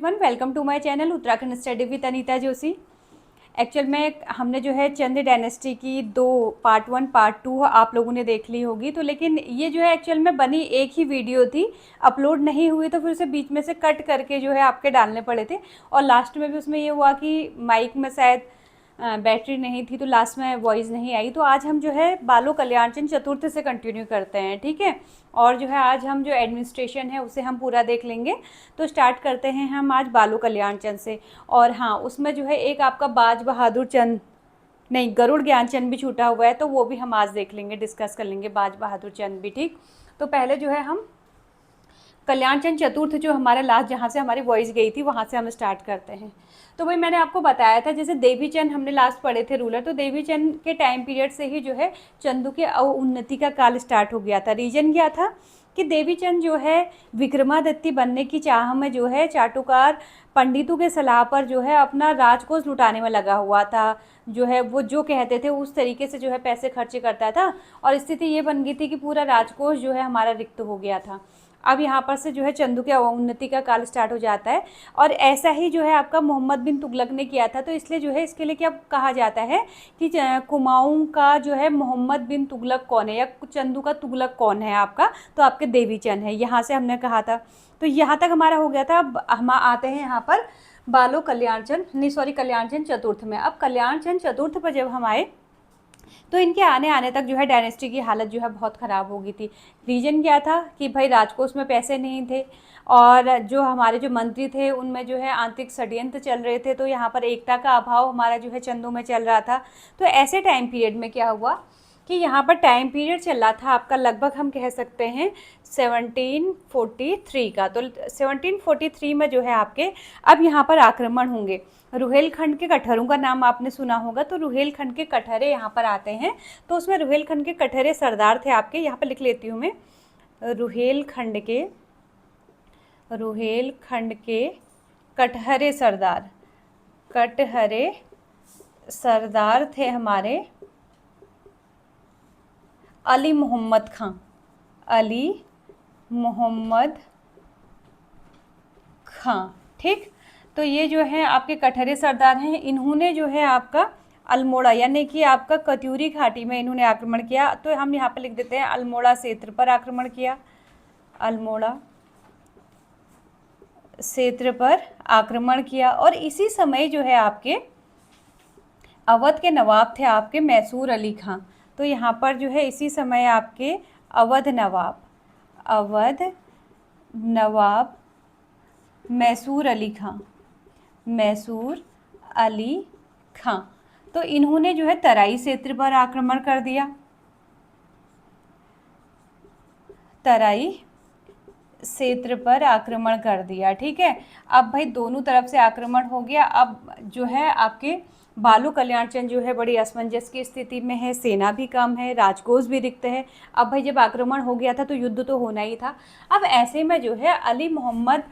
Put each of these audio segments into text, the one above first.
Everyone, welcome to my channel Uttarakhand study with Anita Joshi. Actual में हमने जो है चंद डायनेस्टी की दो पार्ट 1 पार्ट 2 आप लोगों ने देख ली होगी, तो लेकिन ये जो है एक्चुअल में बनी एक ही वीडियो थी, अपलोड नहीं हुई, तो फिर उसे बीच में से कट करके जो है आपके डालने पड़े थे। और लास्ट में भी उसमें ये हुआ कि माइक में शायद बैटरी नहीं थी, तो लास्ट में वॉइस नहीं आई। तो आज हम जो है बालो कल्याणचंद चतुर्थ से कंटिन्यू करते हैं, ठीक है। और जो है आज हम जो एडमिनिस्ट्रेशन है उसे हम पूरा देख लेंगे। तो स्टार्ट करते हैं हम आज बालो कल्याणचंद से। और हाँ, उसमें जो है एक आपका बाज बहादुर चंद नहीं, गरुड़ ज्ञानचंद भी छूटा हुआ है, तो वो भी हम आज देख लेंगे, डिस्कस कर लेंगे बाज बहादुर चंद भी, ठीक। तो पहले जो है हम कल्याणचंद चतुर्थ जो हमारा लास्ट जहाँ से हमारी वॉइस गई थी वहाँ से हम स्टार्ट करते हैं। तो भाई मैंने आपको बताया था, जैसे देवीचंद हमने लास्ट पढ़े थे रूलर, तो देवीचंद के टाइम पीरियड से ही जो है चंदू के उन्नति का काल स्टार्ट हो गया था। रीजन क्या था कि देवीचंद जो है विक्रमादित्य बनने की चाह में जो है चाटुकार पंडितों के सलाह पर जो है अपना राजकोष लुटाने में लगा हुआ था। जो है वो जो कहते थे उस तरीके से जो है पैसे खर्च करता था, और स्थिति ये बन गई थी कि पूरा राजकोष जो है हमारा रिक्त हो गया था। अब यहाँ पर से जो है चंदू के उन्नति का काल स्टार्ट हो जाता है। और ऐसा ही जो है आपका मोहम्मद बिन तुगलक ने किया था, तो इसलिए जो है इसके लिए क्या कहा जाता है कि कुमाऊं का जो है मोहम्मद बिन तुगलक कौन है, या चंदू का तुगलक कौन है आपका, तो आपके देवीचंद है। यहाँ से हमने कहा था, तो यहाँ तक हमारा हो गया था। अब हम आते हैं यहाँ पर बालो कल्याणचंद नहीं सॉरी कल्याणचंद चतुर्थ में। अब कल्याणचंद चतुर्थ पर जब हम आए तो इनके आने तक जो है डायनेस्टी की हालत जो है बहुत ख़राब हो गई थी। रीजन क्या था कि भाई राजकोष में पैसे नहीं थे, और जो हमारे जो मंत्री थे उनमें जो है आंतरिक षड्यंत्र चल रहे थे, तो यहाँ पर एकता का अभाव हमारा जो है चंदू में चल रहा था। तो ऐसे टाइम पीरियड में क्या हुआ कि यहाँ पर टाइम पीरियड चल रहा था आपका, लगभग हम कह सकते हैं 1743 का। तो 1743 में जो है आपके अब यहाँ पर आक्रमण होंगे। रुहेलखंड के कटहरों का नाम आपने सुना होगा, तो रुहेलखंड के कटहरे यहाँ पर आते हैं। तो उसमें रुहेलखंड के कटहरे सरदार थे आपके, यहाँ पर लिख लेती हूँ मैं, रुहेलखंड के कटहरे सरदार थे हमारे अली मोहम्मद खां, ठीक। तो ये जो है आपके कटहरे सरदार हैं। इन्होंने जो है आपका अल्मोड़ा यानी कि आपका कत्यूरी घाटी में इन्होंने आक्रमण किया। तो हम यहाँ पे लिख देते हैं अल्मोड़ा क्षेत्र पर आक्रमण किया, अल्मोड़ा क्षेत्र पर आक्रमण किया। और इसी समय जो है आपके अवध के नवाब थे आपके मैसूर अली खां। तो यहाँ पर जो है इसी समय आपके अवध नवाब मैसूर अली खां, तो इन्होंने जो है तराई क्षेत्र पर आक्रमण कर दिया, ठीक है। अब भाई दोनों तरफ से आक्रमण हो गया। अब जो है आपके बालो कल्याणचंद जो है बड़ी असमंजस की स्थिति में है, सेना भी कम है, राजकोष भी रिक्त है। अब भाई जब आक्रमण हो गया था तो युद्ध तो होना ही था। अब ऐसे में जो है अली मोहम्मद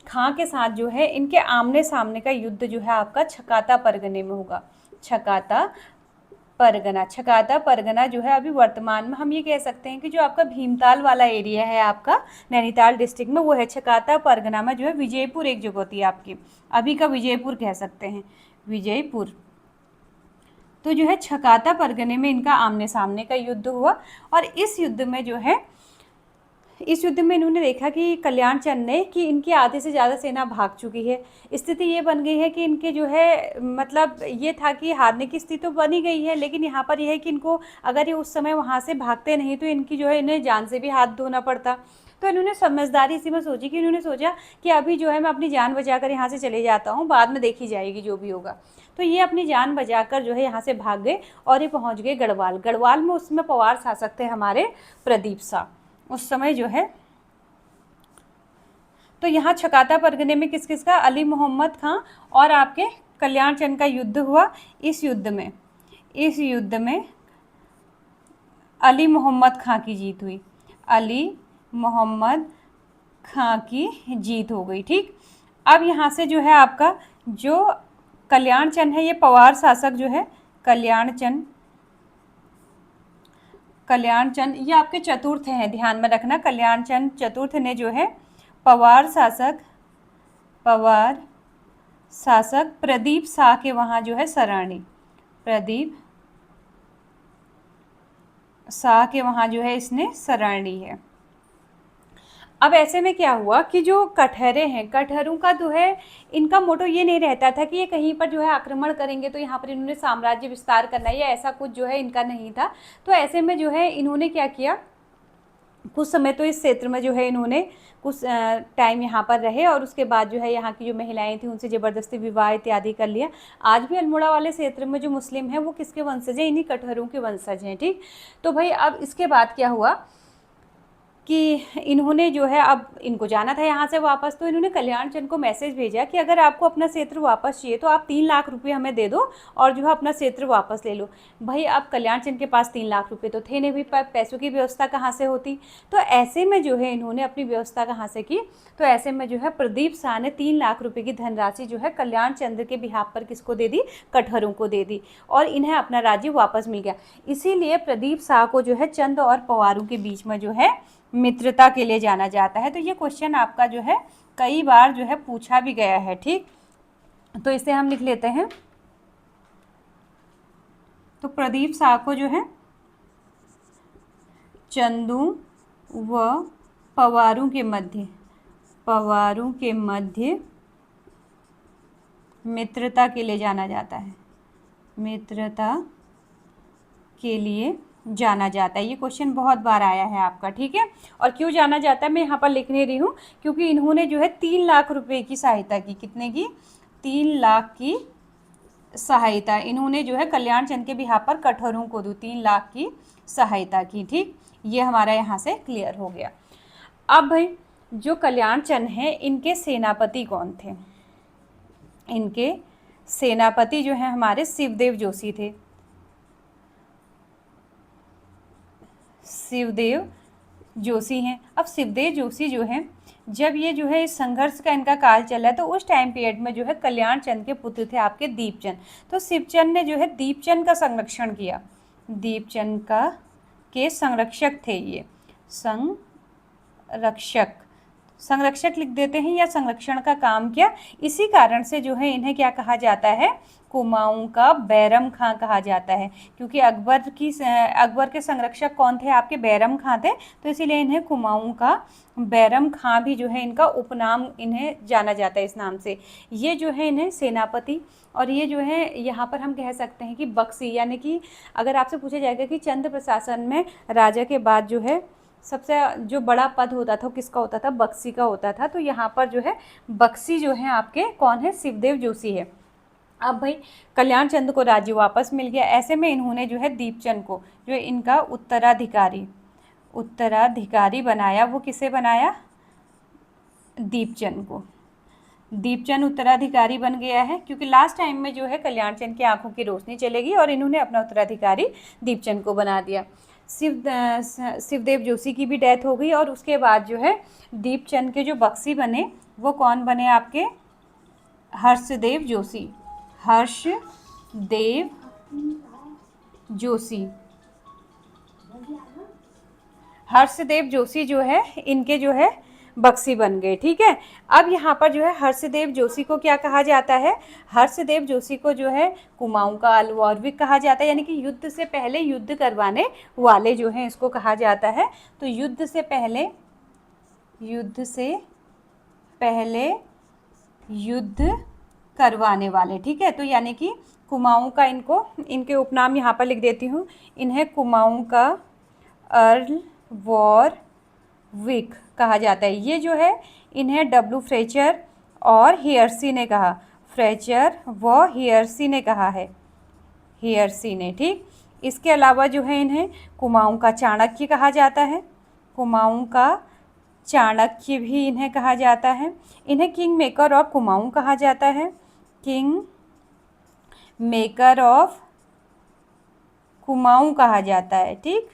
खां के साथ जो है इनके आमने सामने का युद्ध जो है आपका छकाता परगने में होगा। छकाता परगना जो है अभी वर्तमान में हम ये कह सकते हैं कि जो आपका भीमताल वाला एरिया है आपका नैनीताल डिस्ट्रिक्ट में, वो है छकाता परगना में जो है विजयपुर एक जगह होती है आपकी, अभी का विजयपुर कह सकते हैं, विजयपुर। तो जो है छकाता परगने में इनका आमने सामने का युद्ध हुआ। और इस युद्ध में इन्होंने देखा कि कल्याणचंद ने कि इनकी आधे से ज़्यादा सेना भाग चुकी है। स्थिति ये बन गई है कि इनके जो है मतलब ये था कि हारने की स्थिति तो बनी गई है, लेकिन यहाँ पर यह है कि इनको अगर ये उस समय वहाँ से भागते नहीं तो इनकी जो है इन्हें जान से भी हाथ धोना पड़ता। तो इन्होंने समझदारी इसी में सोची कि इन्होंने सोचा कि अभी जो है मैं अपनी जान बचाकर यहाँ से चले जाता हूँ, बाद में देखी जाएगी जो भी होगा। तो ये अपनी जान बचाकर जो है यहाँ से भाग गए और ये पहुँच गए गढ़वाल में। उसमें पवार शासक थे हमारे प्रदीप शाह उस समय जो है। तो यहाँ छकाता परगने में किस किस का, अली मोहम्मद खां और आपके कल्याणचंद का युद्ध हुआ। इस युद्ध में अली मोहम्मद खां की जीत हुई, हो गई, ठीक। अब यहाँ से जो है आपका जो कल्याणचंद है, ये पवार शासक जो है कल्याणचंद ये आपके चतुर्थ हैं, ध्यान में रखना। कल्याणचंद चतुर्थ ने जो है पवार पवार शासक प्रदीप शाह के वहाँ जो है सरणी, प्रदीप शाह के वहाँ जो है इसने सरणी है। अब ऐसे में क्या हुआ कि जो कटहरे हैं, कटहरों का जो है इनका मोटो ये नहीं रहता था कि ये कहीं पर जो है आक्रमण करेंगे तो यहाँ पर इन्होंने साम्राज्य विस्तार करना है, या ऐसा कुछ जो है इनका नहीं था। तो ऐसे में जो है इन्होंने क्या किया, कुछ समय तो इस क्षेत्र में जो है इन्होंने कुछ टाइम यहाँ पर रहे, और उसके बाद जो है यहाँ की जो महिलाएं थी उनसे ज़बरदस्ती विवाह इत्यादि कर लिया। आज भी अल्मोड़ा वाले क्षेत्र में जो मुस्लिम हैं वो किसके वंशज हैं, इन्हीं कटहरों के वंशज हैं। ठीक, तो भाई अब इसके बाद क्या हुआ कि इन्होंने जो है, अब इनको जाना था यहाँ से वापस, तो इन्होंने कल्याण चंद को मैसेज भेजा कि अगर आपको अपना क्षेत्र वापस चाहिए तो आप 3 लाख रुपए हमें दे दो और जो है अपना क्षेत्र वापस ले लो। भाई अब कल्याण चंद के पास 3 लाख रुपए तो थे नहीं, भी पैसों की व्यवस्था कहाँ से होती। तो ऐसे में जो है इन्होंने अपनी व्यवस्था कहाँ से की, तो ऐसे में जो है प्रदीप शाह ने 3 लाख रुपये की धनराशि जो है कल्याण चंद्र के बिहाफ पर किसको दे दी, कटहरों को दे दी, और इन्हें अपना राज्य वापस मिल गया। इसीलिए प्रदीप शाह को जो है चंद और पवारों के बीच में जो है मित्रता के लिए जाना जाता है। तो ये क्वेश्चन आपका जो है कई बार जो है पूछा भी गया है। ठीक, तो इसे हम लिख लेते हैं। तो प्रदीप शाह को जो है चंदू व पवारों के मध्य मित्रता के लिए जाना जाता है, मित्रता के लिए जाना जाता है। ये क्वेश्चन बहुत बार आया है आपका। ठीक है, और क्यों जाना जाता है मैं यहाँ पर लिख नहीं रही हूँ, क्योंकि इन्होंने जो है 3 लाख रुपए की सहायता की। कितने की? 3 लाख की सहायता इन्होंने जो है कल्याण चंद के बिहाफ पर कटहरों को दी, 3 लाख की सहायता की। ठीक, ये हमारा यहाँ से क्लियर हो गया। अब भाई जो कल्याण चंद हैं इनके सेनापति कौन थे? इनके सेनापति जो है हमारे शिवदेव जोशी थे। शिवदेव जोशी हैं। अब शिवदेव जोशी जो हैं, जब ये जो है इस संघर्ष का इनका काल चला तो उस टाइम पीरियड में जो है कल्याण चंद के पुत्र थे आपके दीपचंद। तो शिवचंद ने जो है दीपचंद का संरक्षण किया, दीपचंद का के संरक्षक थे ये, संरक्षक लिख देते हैं, या संरक्षण का काम किया। इसी कारण से जो है इन्हें क्या कहा जाता है, कुमाऊं का बैरम खां कहा जाता है, क्योंकि अकबर के संरक्षक कौन थे आपके, बैरम खां थे, तो इसीलिए इन्हें कुमाऊं का बैरम खां भी जो है इनका उपनाम इन्हें जाना जाता है इस नाम से। ये जो है इन्हें सेनापति, और ये जो है यहाँ पर हम कह सकते हैं कि बख्शी, यानी कि अगर आपसे पूछा जाएगा कि चंद्र प्रशासन में राजा के बाद जो है सबसे जो बड़ा पद होता था किसका होता था, बख्शी का होता था। तो यहाँ पर जो है बख्शी जो है आपके कौन है, शिवदेव जोशी है। अब भाई कल्याण चंद को राज्य वापस मिल गया। ऐसे में इन्होंने जो है दीपचंद को जो इनका उत्तराधिकारी बनाया। वो किसे बनाया, दीपचंद को। दीपचंद उत्तराधिकारी बन गया है, क्योंकि लास्ट टाइम में जो है कल्याण चंद की आंखों की रोशनी चलेगी और इन्होंने अपना उत्तराधिकारी दीपचंद को बना दिया। शिवदेव जोशी की भी डेथ हो गई, और उसके बाद जो है दीपचंद के जो बख्शी बने वो कौन बने आपके, हर्षदेव जोशी। हर्षदेव जोशी जो है इनके जो है बख्शी बन गए। ठीक है, अब यहाँ पर जो है हर्षदेव जोशी को क्या कहा जाता है, हर्षदेव जोशी को जो है कुमाऊं का अलवौरविक कहा जाता है, यानी कि युद्ध से पहले युद्ध करवाने वाले जो हैं इसको कहा जाता है। तो युद्ध से पहले युद्ध करवाने वाले। ठीक है, तो यानी कि कुमाऊं का इनके उपनाम यहाँ पर लिख देती हूँ, इन्हें कुमाऊं का अलवौरविक कहा जाता है। ये जो है इन्हें डब्ल्यू फ्रेचर और हियर्सी ने कहा, फ्रेचर व हियर्सी ने कहा है, हियर्सी ने। ठीक, इसके अलावा जो है इन्हें कुमाऊं का चाणक्य कहा जाता है, कुमाऊं का चाणक्य भी इन्हें कहा जाता है। इन्हें किंग मेकर ऑफ कुमाऊं कहा जाता है, किंग मेकर ऑफ कुमाऊं कहा जाता है। ठीक,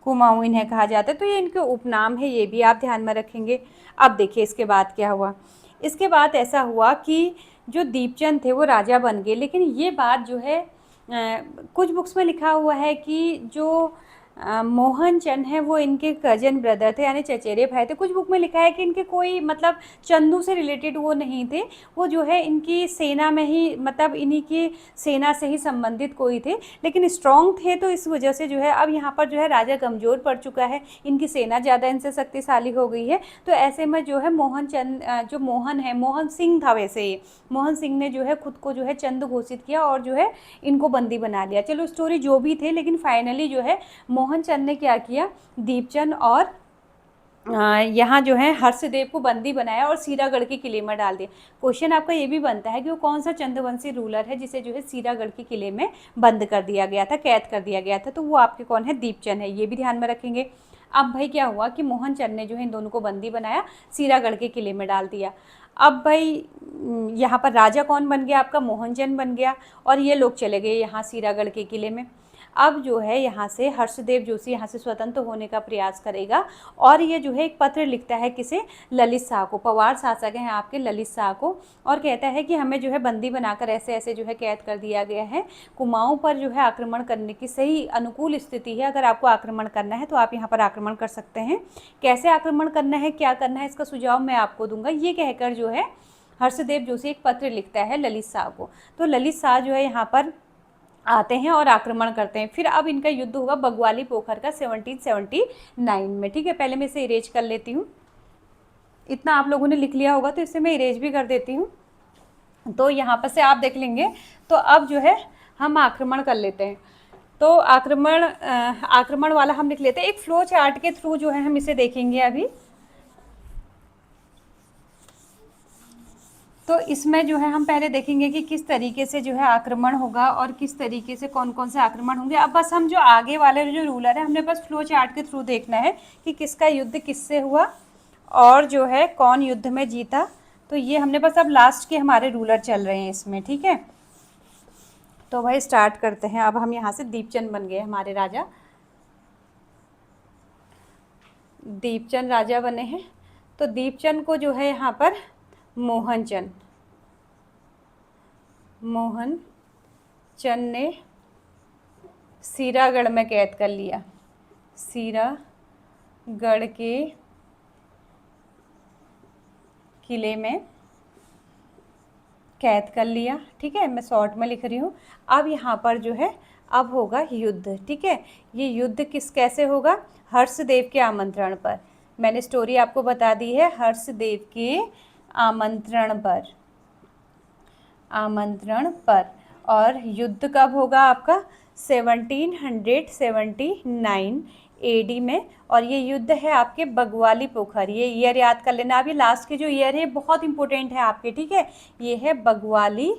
कुमाऊं इन्हें कहा जाता है। तो ये इनके उपनाम है, ये भी आप ध्यान में रखेंगे। अब देखिए इसके बाद क्या हुआ। इसके बाद ऐसा हुआ कि जो दीपचंद थे वो राजा बन गए, लेकिन ये बात जो है कुछ बुक्स में लिखा हुआ है कि जो मोहन चंद है वो इनके कजन ब्रदर थे, यानी चचेरे भाई थे। कुछ बुक में लिखा है कि इनके कोई मतलब चंदू से रिलेटेड वो नहीं थे, वो जो है इनकी सेना में ही, मतलब इन्हीं की सेना से ही संबंधित कोई थे, लेकिन स्ट्रॉन्ग थे। तो इस वजह से जो है अब यहाँ पर जो है राजा कमज़ोर पड़ चुका है, इनकी सेना ज़्यादा इनसे शक्तिशाली हो गई है। तो ऐसे में जो है मोहन चंद, जो मोहन है, मोहन सिंह था वैसे ये, मोहन सिंह ने जो है खुद को जो है चंद घोषित किया और जो है इनको बंदी बना लिया। चलो स्टोरी जो भी थे, लेकिन फाइनली जो है मोहन चंद ने क्या किया, दीपचंद और यहाँ जो है हर्षदेव को बंदी बनाया और सीरागढ़ के किले में डाल दिया। क्वेश्चन आपका ये भी बनता है कि वो कौन सा चंद्रवंशी रूलर है जिसे जो है सीरागढ़ के किले में बंद कर दिया गया था, कैद कर दिया गया था। तो वो आपके कौन है, दीपचंद है, ये भी ध्यान में रखेंगे। अब भाई क्या हुआ कि मोहन चंद ने जो है इन दोनों को बंदी बनाया, सीरागढ़ के किले में डाल दिया। अब भाई यहाँ पर राजा कौन बन गया, आपका मोहन चंद बन गया, और ये लोग चले गए यहाँ सीरागढ़ के किले में। अब जो है यहाँ से हर्षदेव जोशी यहाँ से स्वतंत्र होने का प्रयास करेगा, और ये जो है एक पत्र लिखता है किसे, ललित शाह को, पवार शासक हैं आपके ललित शाह को, और कहता है कि हमें जो है बंदी बनाकर ऐसे ऐसे जो है कैद कर दिया गया है, कुमाऊं पर जो है आक्रमण करने की सही अनुकूल स्थिति है, अगर आपको आक्रमण करना है तो आप यहाँ पर आक्रमण कर सकते हैं। कैसे आक्रमण करना है, क्या करना है, इसका सुझाव मैं आपको दूंगा। ये कहकर जो है हर्षदेव जोशी एक पत्र लिखता है ललित शाह को। तो ललित शाह जो है यहाँ पर आते हैं और आक्रमण करते हैं। फिर अब इनका युद्ध होगा बग्वाली पोखर का 1779 में। ठीक है, पहले मैं इसे इरेज कर लेती हूँ, इतना आप लोगों ने लिख लिया होगा तो इसे मैं इरेज भी कर देती हूँ, तो यहाँ पर से आप देख लेंगे। तो अब जो है हम आक्रमण कर लेते हैं। तो आक्रमण वाला हम लिख लेते हैं, एक फ्लो चार्ट के थ्रू जो है हम इसे देखेंगे अभी। तो इसमें जो है हम पहले देखेंगे कि किस तरीके से जो है आक्रमण होगा और किस तरीके से कौन कौन से आक्रमण होंगे। अब बस हम जो आगे वाले जो रूलर है, हमने बस फ्लो चार्ट के थ्रू देखना है कि किसका युद्ध किससे हुआ और जो है कौन युद्ध में जीता। तो ये हमने बस अब लास्ट के हमारे रूलर चल रहे हैं इसमें। ठीक है, तो भाई स्टार्ट करते हैं। अब हम यहाँ से दीपचंद बन गए हमारे राजा, दीपचंद राजा बने हैं। तो दीपचंद को जो है यहाँ पर मोहन चंद ने सीरागढ़ में कैद कर लिया, सीरागढ़ के किले में कैद कर लिया। ठीक है, मैं शॉर्ट में लिख रही हूँ। अब यहाँ पर जो है अब होगा युद्ध। ठीक है, ये युद्ध कैसे होगा, हर्षदेव के आमंत्रण पर। मैंने स्टोरी आपको बता दी है, हर्षदेव के आमंत्रण पर। और युद्ध कब होगा आपका, 1779 AD में, और ये युद्ध है आपके बग्वाली पोखर। ये ईयर याद कर लेना। अभी लास्ट के जो ईयर है बहुत इंपॉर्टेंट है आपके। ठीक है, ये है बग्वाली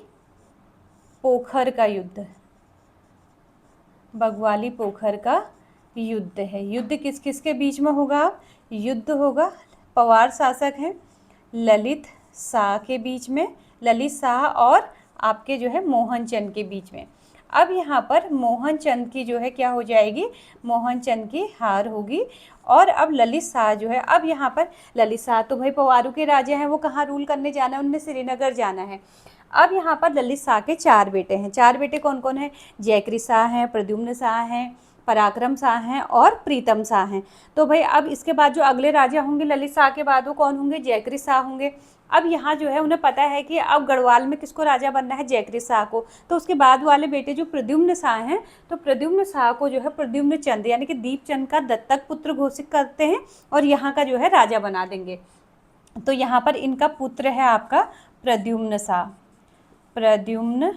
पोखर का युद्ध, बग्वाली पोखर का युद्ध है। युद्ध किस किस के बीच में होगा, युद्ध होगा पवार शासक हैं ललित शाह के बीच में, ललित शाह और आपके जो है मोहन चंद के बीच में। अब यहाँ पर मोहन चंद की जो है क्या हो जाएगी, मोहन चंद की हार होगी। और अब ललित शाह जो है, अब यहाँ पर ललित शाह तो भाई पवारों के राजा हैं, वो कहाँ रूल करने जाना है, उनने श्रीनगर जाना है। अब यहाँ पर ललित शाह के 4 बेटे हैं। 4 बेटे कौन कौन हैं, जयकृत शाह हैं, प्रद्युम्न शाह हैं, पराक्रम शाह हैं और प्रीतम शाह हैं। तो भाई अब इसके बाद जो अगले राजा होंगे ललित शाह के बाद, वो कौन होंगे, जयकृत शाह होंगे। अब यहाँ जो है उन्हें पता है कि अब गढ़वाल में किसको राजा बनना है, जयकृत शाह को। तो उसके बाद वाले बेटे जो प्रद्युम्न शाह हैं, तो प्रद्युम्न शाह को जो है प्रद्युम्न चंद यानी कि दीपचंद का दत्तक पुत्र घोषित करते हैं और यहाँ का जो है राजा बना देंगे। तो यहाँ पर इनका पुत्र है आपका प्रद्युम्न शाह। प्रद्युम्न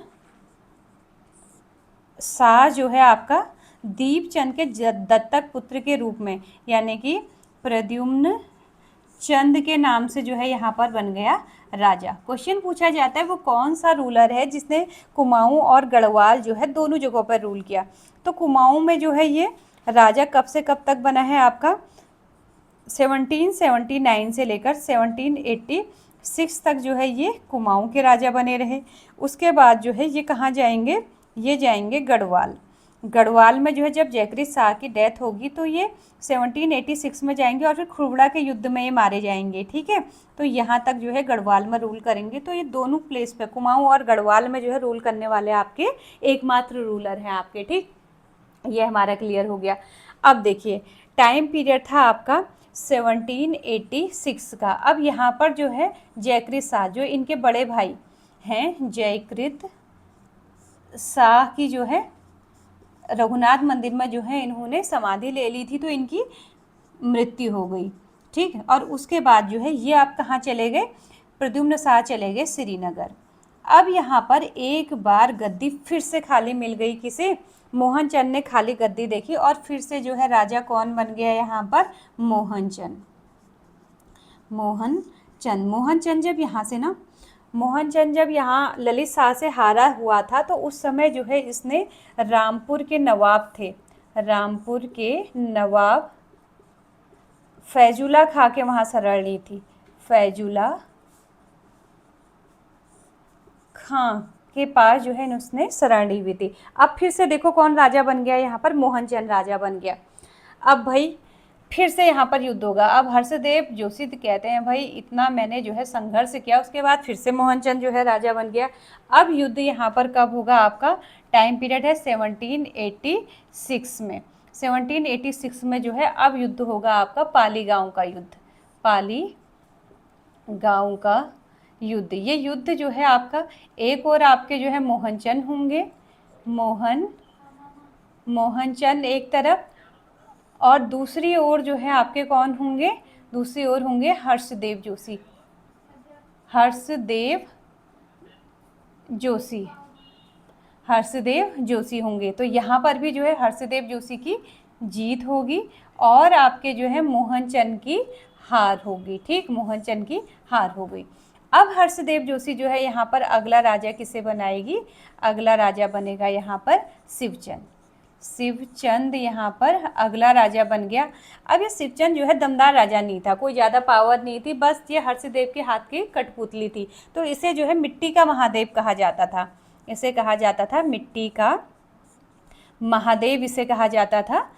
शाह जो है आपका दीपचंद के दत्तक पुत्र के रूप में, यानी कि प्रद्युम्न चंद के नाम से जो है यहाँ पर बन गया राजा। क्वेश्चन पूछा जाता है वो कौन सा रूलर है जिसने कुमाऊं और गढ़वाल जो है दोनों जगहों पर रूल किया। तो कुमाऊं में जो है ये राजा कब से कब तक बना है आपका, 1779 से लेकर 1786 तक जो है ये कुमाऊं के राजा बने रहे। उसके बाद जो है ये कहाँ जाएंगे, ये जाएंगे गढ़वाल। गढ़वाल में जो है जब जयकृत शाह की डेथ होगी तो ये 1786 में जाएंगे और फिर खुरबड़ा के युद्ध में ये मारे जाएंगे। ठीक है, तो यहाँ तक जो है गढ़वाल में रूल करेंगे। तो ये दोनों प्लेस पे कुमाऊं और गढ़वाल में जो है रूल करने वाले आपके एकमात्र रूलर हैं आपके। ठीक, ये हमारा क्लियर हो गया। अब देखिए टाइम पीरियड था आपका 1786 का। अब यहाँ पर जो है जयकृत शाह, जो इनके बड़े भाई हैं, जयकृत शाह की जो है रघुनाथ मंदिर में जो है इन्होंने समाधि ले ली थी, तो इनकी मृत्यु हो गई। ठीक है, और उसके बाद जो है ये आप कहाँ चले गए, प्रद्युम्न शाह चले गए श्रीनगर। अब यहाँ पर एक बार गद्दी फिर से खाली मिल गई, किसे, मोहनचंद ने खाली गद्दी देखी और फिर से जो है राजा कौन बन गया यहाँ पर, मोहनचंद। मोहनचंद जब यहाँ से ना, मोहनचंद जब यहाँ ललित शाह से हारा हुआ था, तो उस समय जो है इसने रामपुर के नवाब थे, रामपुर के नवाब फैजुल्ला खां के वहाँ शरण ली थी, फैजुल्ला खां के पास जो है उसने शरण ली हुई थी। अब फिर से देखो कौन राजा बन गया यहाँ पर, मोहनचंद राजा बन गया। अब भाई फिर से यहाँ पर युद्ध होगा। अब हर्षदेव जोशी कहते हैं भाई इतना मैंने जो है संघर्ष किया, उसके बाद फिर से मोहनचंद जो है राजा बन गया। अब युद्ध यहाँ पर कब होगा, आपका टाइम पीरियड है 1786 में। 1786 में जो है अब युद्ध होगा आपका पाली गांव का युद्ध, पाली गांव का युद्ध। ये युद्ध जो है आपका, एक और आपके जो है मोहनचंद होंगे, मोहनचंद एक तरफ, और दूसरी ओर जो है आपके कौन होंगे, दूसरी ओर होंगे हर्षदेव जोशी, हर्षदेव जोशी होंगे। तो यहाँ पर भी जो है हर्षदेव जोशी की जीत होगी और आपके जो है मोहनचंद की हार होगी। ठीक, मोहनचंद की हार हो गई। अब हर्षदेव जोशी जो है यहाँ पर अगला राजा किसे बनाएगी, अगला राजा बनेगा यहाँ पर शिवचंद। शिवचंद यहाँ पर अगला राजा बन गया। अब ये शिवचंद जो है दमदार राजा नहीं था, कोई ज़्यादा पावर नहीं थी, बस ये हर्षदेव के हाथ की कठपुतली थी। तो इसे जो है मिट्टी का महादेव कहा जाता था, इसे कहा जाता था मिट्टी का महादेव, इसे कहा जाता था।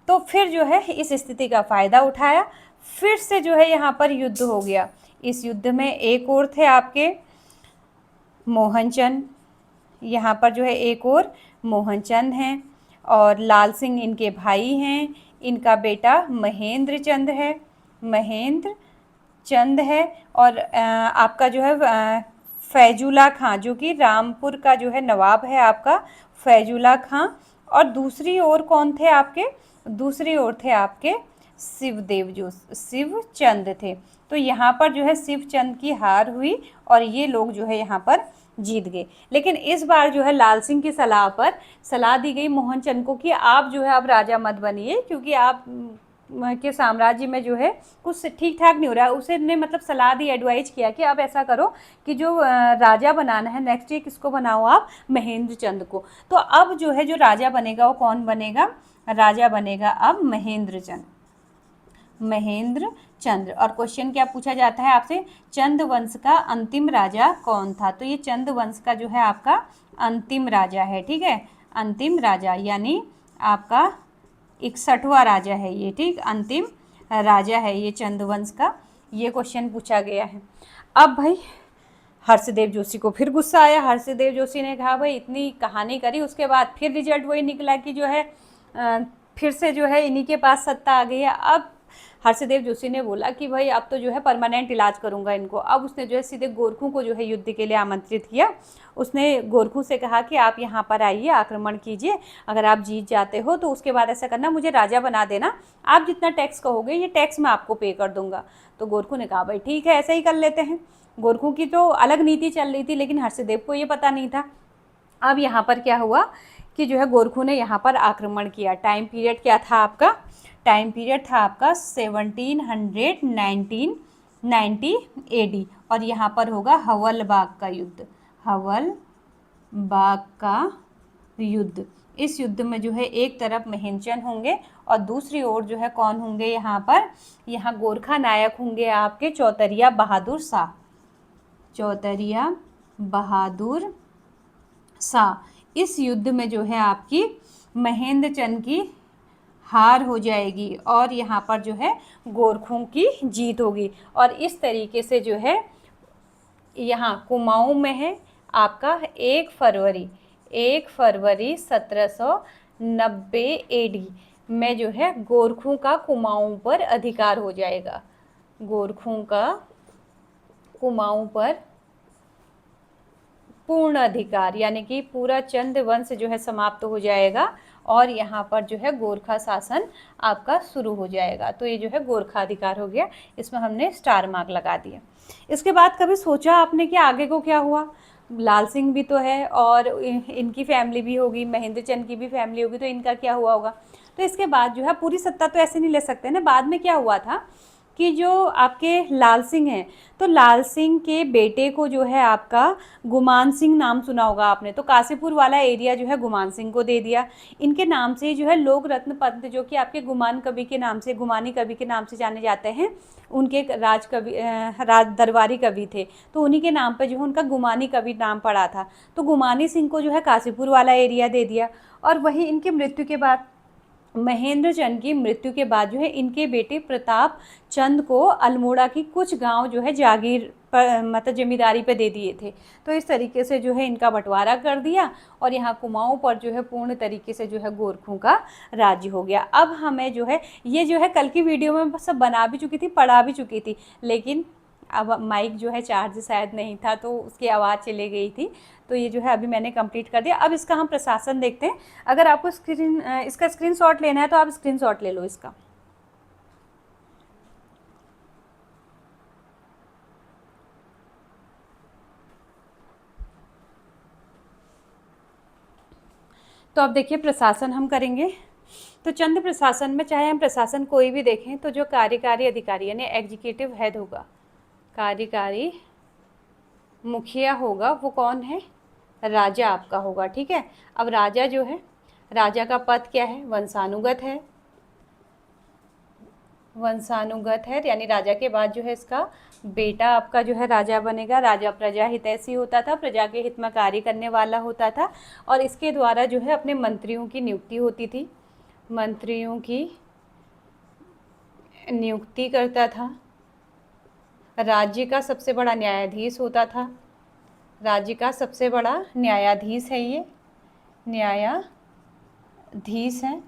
तो फिर जो है इस स्थिति का फ़ायदा उठाया, फिर से जो है यहाँ पर युद्ध हो गया। इस युद्ध में एक और थे आपके मोहनचंद, यहाँ पर जो है एक और मोहनचंद हैं और लाल सिंह इनके भाई हैं, इनका बेटा महेंद्र चंद है, महेंद्र चंद है, और आपका जो है फैजुल्ला खां जो कि रामपुर का जो है नवाब है आपका फैजुल्ला खां। और दूसरी ओर कौन थे आपके, दूसरी ओर थे आपके शिवचंद थे। तो यहाँ पर जो है शिवचंद की हार हुई और ये लोग जो है यहाँ पर जीत गए। लेकिन इस बार जो है लाल सिंह की सलाह पर सलाह दी गई मोहनचंद को कि आप जो है अब राजा मत बनिए, क्योंकि आप के साम्राज्य में जो है कुछ ठीक ठाक नहीं हो रहा है। उसे ने मतलब सलाह दी, एडवाइज किया कि अब ऐसा करो कि जो राजा बनाना है नेक्स्ट ईयर किसको बनाओ आप, महेंद्र चंद को। तो अब जो है जो राजा बनेगा वो कौन बनेगा, राजा बनेगा अब महेंद्र चंद, महेंद्र चंद्र। और क्वेश्चन क्या पूछा जाता है आपसे, चंद वंश का अंतिम राजा कौन था। तो ये चंद वंश का जो है आपका अंतिम राजा है। ठीक है, अंतिम राजा यानी आपका 61वां राजा है ये। ठीक, अंतिम राजा है ये चंद वंश का, ये क्वेश्चन पूछा गया है। अब भाई हर्षदेव जोशी को फिर गुस्सा आया। हर्षदेव जोशी ने कहा भाई इतनी कहानी करी, उसके बाद फिर रिजल्ट वही निकला कि जो है फिर से जो है इन्हीं के पास सत्ता आ गई है। अब हर्षदेव जोशी ने बोला कि भाई अब तो जो है परमानेंट इलाज करूंगा इनको। अब उसने जो है सीधे गोरखों को जो है युद्ध के लिए आमंत्रित किया। उसने गोरखों से कहा कि आप यहाँ पर आइए, आक्रमण कीजिए, अगर आप जीत जाते हो तो उसके बाद ऐसा करना, मुझे राजा बना देना, आप जितना टैक्स कहोगे ये टैक्स मैं आपको पे कर दूंगा। तो गोरखों ने कहा भाई ठीक है ऐसा ही कर लेते हैं। गोरखों की तो अलग नीति चल रही थी, लेकिन हर्षदेव को ये पता नहीं था। अब यहाँ पर क्या हुआ कि जो है गोरखों ने यहाँ पर आक्रमण किया। टाइम पीरियड क्या था आपका, टाइम पीरियड था आपका 1790 AD और यहाँ पर होगा हवलबाग का युद्ध, हवलबाग का युद्ध। इस युद्ध में जो है एक तरफ महेंद्रचंद होंगे और दूसरी ओर जो है कौन होंगे, यहाँ पर यहाँ गोरखा नायक होंगे आपके चौतरिया बहादुर शाह, चौतरिया बहादुर शाह। इस युद्ध में जो है आपकी महेंद्रचंद की हार हो जाएगी और यहाँ पर जो है गोरखों की जीत होगी। और इस तरीके से जो है यहाँ कुमाऊं में है आपका 1 फरवरी 1790 AD में जो है गोरखों का कुमाऊं पर अधिकार हो जाएगा। गोरखों का कुमाऊं पर पूर्ण अधिकार, यानी कि पूरा चंद वंश जो है समाप्त हो जाएगा और यहाँ पर जो है गोरखा शासन आपका शुरू हो जाएगा। तो ये जो है गोरखा अधिकार हो गया, इसमें हमने स्टार मार्क लगा दिया। इसके बाद कभी सोचा आपने कि आगे को क्या हुआ? लाल सिंह भी तो है और इनकी फैमिली भी होगी, महेंद्र चंद की भी फैमिली होगी, तो इनका क्या हुआ होगा? तो इसके बाद जो है पूरी सत्ता तो ऐसे नहीं ले सकते ना। बाद में क्या हुआ था कि जो आपके लाल सिंह हैं, तो लाल सिंह के बेटे को जो है आपका गुमान सिंह, नाम सुना होगा आपने, तो काशीपुर वाला एरिया जो है गुमान सिंह को दे दिया। इनके नाम से जो है लोक रत्न पंत, जो कि आपके गुमान कवि के नाम से, गुमानी कवि के नाम से जाने जाते हैं, उनके राज कवि, राज दरबारी कवि थे, तो उन्हीं के नाम पर जो है उनका गुमानी कवि नाम पड़ा था। तो गुमानी सिंह को जो है काशीपुर वाला एरिया दे दिया। और वहीं इनकी मृत्यु के बाद, महेंद्र चंद की मृत्यु के बाद जो है इनके बेटे प्रताप चंद को अल्मोड़ा की कुछ गांव जो है जागीर पर, मतलब जमींदारी पे दे दिए थे। तो इस तरीके से जो है इनका बंटवारा कर दिया और यहाँ कुमाऊं पर जो है पूर्ण तरीके से जो है गोरखों का राज्य हो गया। अब हमें जो है ये जो है कल की वीडियो में सब बना भी चुकी थी, पढ़ा भी चुकी थी, लेकिन अब माइक जो है चार्ज शायद नहीं था तो उसकी आवाज़ चली गई थी। तो ये जो है अभी मैंने कंप्लीट कर दिया। अब इसका हम प्रशासन देखते हैं। अगर आपको इसका स्क्रीनशॉट लेना है तो आप स्क्रीनशॉट ले लो इसका। तो अब देखिए प्रशासन हम करेंगे। तो चंद प्रशासन में चाहे हम प्रशासन कोई भी देखें तो जो कार्यकारी अधिकारी यानी एग्जीक्यूटिव हेड होगा, कार्यकारी मुखिया होगा, वो कौन है? राजा आपका होगा। ठीक है। अब राजा जो है, राजा का पद क्या है? वंशानुगत है। वंशानुगत है यानी राजा के बाद जो है इसका बेटा आपका जो है राजा बनेगा। राजा प्रजा हितैषी होता था, प्रजा के हित में कार्य करने वाला होता था और इसके द्वारा जो है अपने मंत्रियों की नियुक्ति होती थी, मंत्रियों की नियुक्ति करता था। राज्य का सबसे बड़ा न्यायाधीश होता था, राज्य का सबसे बड़ा न्यायाधीश है, ये न्यायाधीश है।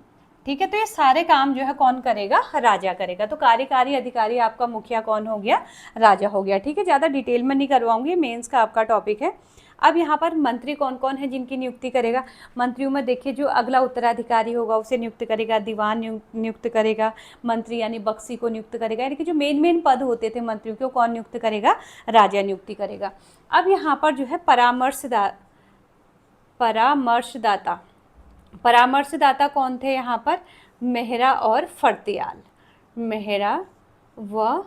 ठीक है। तो ये सारे काम जो है कौन करेगा? राजा करेगा। तो कार्यकारी अधिकारी आपका मुखिया कौन हो गया? राजा हो गया। ठीक है। ज़्यादा डिटेल में नहीं करवाऊंगी, मेंस का आपका टॉपिक है। अब यहाँ पर मंत्री कौन कौन है जिनकी नियुक्ति करेगा? मंत्रियों में देखिए जो अगला उत्तराधिकारी होगा उसे नियुक्त करेगा, दीवान नियुक्त करेगा, मंत्री यानी बख्शी को नियुक्त करेगा, यानी कि जो मेन पद होते थे मंत्रियों के, कौन नियुक्त करेगा? राजा नियुक्ति करेगा। अब यहाँ पर जो है परामर्शदाता कौन थे यहाँ पर? मेहरा और फर्त्याल। मेहरा व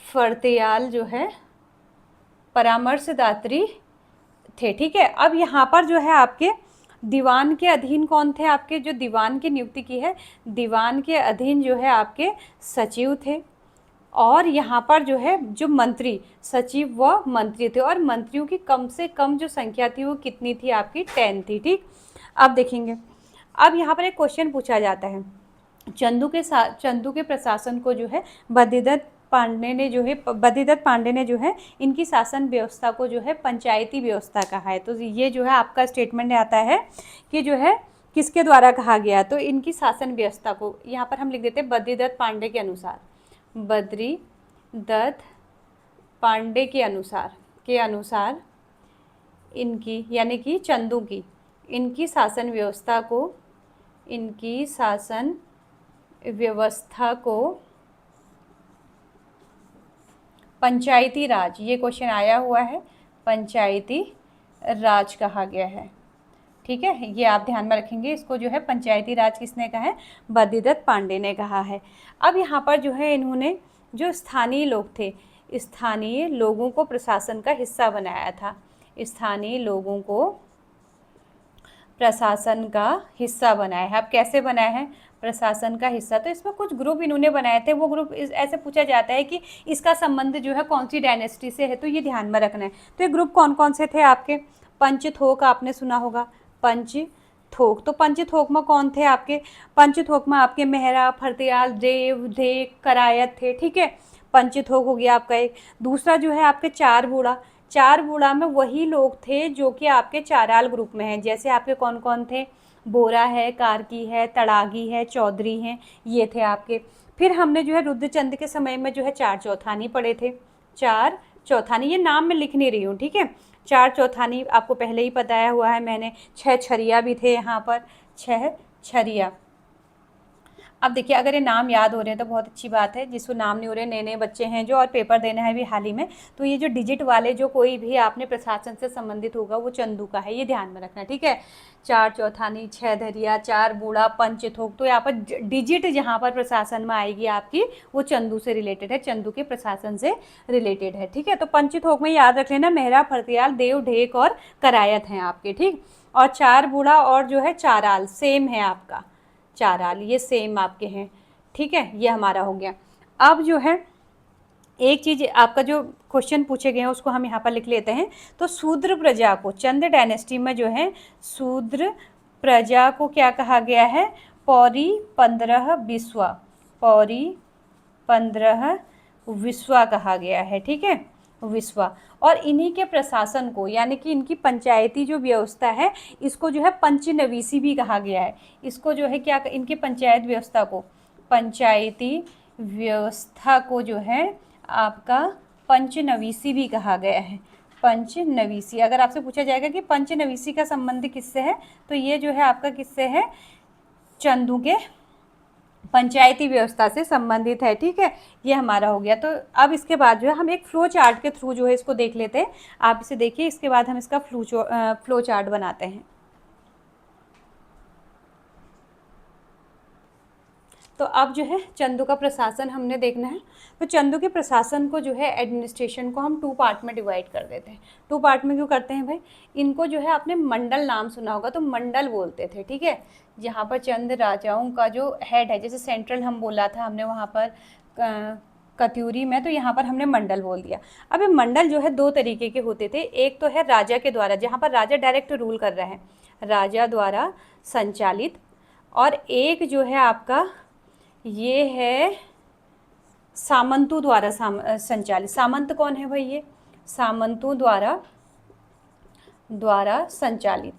फर्त्याल जो है परामर्शदात्री थे। ठीक है। अब यहाँ पर जो है आपके दीवान के अधीन कौन थे? आपके जो दीवान की नियुक्ति की है, दीवान के अधीन जो है आपके सचिव थे और यहाँ पर जो है जो मंत्री, सचिव व मंत्री थे और मंत्रियों की कम से कम जो संख्या थी वो कितनी थी? आपकी 10 थी। ठीक। अब देखेंगे, अब यहाँ पर एक क्वेश्चन पूछा जाता है, चंदू के प्रशासन को जो है बद्रीदत्त पांडे ने जो है इनकी शासन व्यवस्था को जो है पंचायती व्यवस्था कहा है। तो ये जो है आपका स्टेटमेंट आता है कि जो है किसके द्वारा कहा गया? तो इनकी शासन व्यवस्था को यहाँ पर हम लिख देते हैं बद्रीदत्त पांडे के अनुसार, बद्रीदत्त पांडे के अनुसार इनकी यानी कि चंदू की, इनकी शासन व्यवस्था को पंचायती राज, ये क्वेश्चन आया हुआ है, पंचायती राज कहा गया है। ठीक है। ये आप ध्यान में रखेंगे, इसको जो है पंचायती राज किसने कहा है? बद्रीदत्त पांडे ने कहा है। अब यहाँ पर जो है इन्होंने जो स्थानीय लोग थे, स्थानीय लोगों को प्रशासन का हिस्सा बनाया था, स्थानीय लोगों को प्रशासन का हिस्सा बनाया है। अब कैसे बनाया है? प्रशासन का हिस्सा। तो इसमें कुछ ग्रुप इन्होंने बनाए थे, वो ग्रुप ऐसे पूछा जाता है कि इसका संबंध जो है कौन सी डायनेस्टी से है, तो ये ध्यान में रखना है। तो ये ग्रुप कौन कौन से थे आपके? पंचथोक आपने सुना होगा, पंचथोक। तो पंचथोक में कौन थे आपके? पंचथोक में आपके मेहरा, फर्त्याल, देव, ढेक, करायत थे। ठीक है। पंचथोक हो गया आपका एक। दूसरा जो है आपके चार बूढ़ा में वही लोग थे जो कि आपके चाराल ग्रुप में हैं। जैसे आपके कौन कौन थे? बोरा है, कार्की है, तड़ागी है, चौधरी हैं, ये थे आपके। फिर हमने जो है रुद्रचंद के समय में जो है 4 चौथानी पढ़े थे। 4 चौथानी, ये नाम मैं लिख नहीं रही हूँ, ठीक है। 4 चौथानी आपको पहले ही बताया हुआ है मैंने। 6 छरिया भी थे यहाँ पर, 6 छरिया। अब देखिए, अगर ये नाम याद हो रहे हैं तो बहुत अच्छी बात है, जिसको नाम नहीं हो रहे, नए नए बच्चे हैं जो और पेपर देना है भी हाल ही में, तो ये जो डिजिट वाले जो कोई भी आपने प्रशासन से संबंधित होगा वो चंदू का है, ये ध्यान में रखना, ठीक है। 4 चौथानी, 6 धरिया, 4 बूढ़ा, पंच थोक, तो यहाँ पर डिजिट जहाँ पर प्रशासन में आएगी आपकी वो चंदू से रिलेटेड है, चंदू के प्रशासन से रिलेटेड है, ठीक है। तो पंच थोक में याद रख लेना, मेहरा, फरतियाल, देव, ढेक और करायत हैं आपके, ठीक। और 4 बूढ़ा और जो है चाराल सेम है आपका, चाराल ये सेम आपके हैं, ठीक है। ये हमारा हो गया। अब जो है एक चीज़ आपका जो क्वेश्चन पूछे गए हैं उसको हम यहाँ पर लिख लेते हैं। तो शूद्र प्रजा को चंद डायनेस्टी में जो है शूद्र प्रजा को क्या कहा गया है? पौरी 15 विश्वा, पौरी 15 विश्वा कहा गया है, ठीक है, विश्वा। और इन्हीं के प्रशासन को, यानी कि इनकी पंचायती जो व्यवस्था है इसको जो है पंचनवीसी भी कहा गया है। इसको जो है क्या, इनकी पंचायत व्यवस्था को, पंचायती व्यवस्था को जो है आपका पंचनवीसी भी कहा गया है, पंचनवीसी। अगर आपसे पूछा जाएगा कि पंचनवीसी का संबंध किससे है, तो ये जो है आपका किससे है? चंदू के पंचायती व्यवस्था से संबंधित है, ठीक है। ये हमारा हो गया। तो अब इसके बाद जो है हम एक फ्लो चार्ट के थ्रू जो है इसको देख लेते हैं। आप इसे देखिए, इसके बाद हम इसका फ्लो चार्ट बनाते हैं। तो अब जो है चंदू का प्रशासन हमने देखना है। तो चंदू के प्रशासन को जो है एडमिनिस्ट्रेशन को हम 2 पार्ट में डिवाइड कर देते हैं। 2 पार्ट में क्यों करते हैं भाई? इनको जो है आपने मंडल नाम सुना होगा, तो मंडल बोलते थे, ठीक है। जहाँ पर चंद राजाओं का जो हेड है, जैसे सेंट्रल हम बोला था हमने वहाँ पर कत्यूरी में, तो यहाँ पर हमने मंडल बोल दिया। अब ये मंडल जो है 2 तरीके के होते थे। एक तो है राजा के द्वारा, जहाँ पर राजा डायरेक्ट रूल कर रहा है, राजा द्वारा संचालित। और एक जो है आपका ये है सामंतों द्वारा संचालित। सामंत कौन है भाई? ये सामंतों द्वारा संचालित।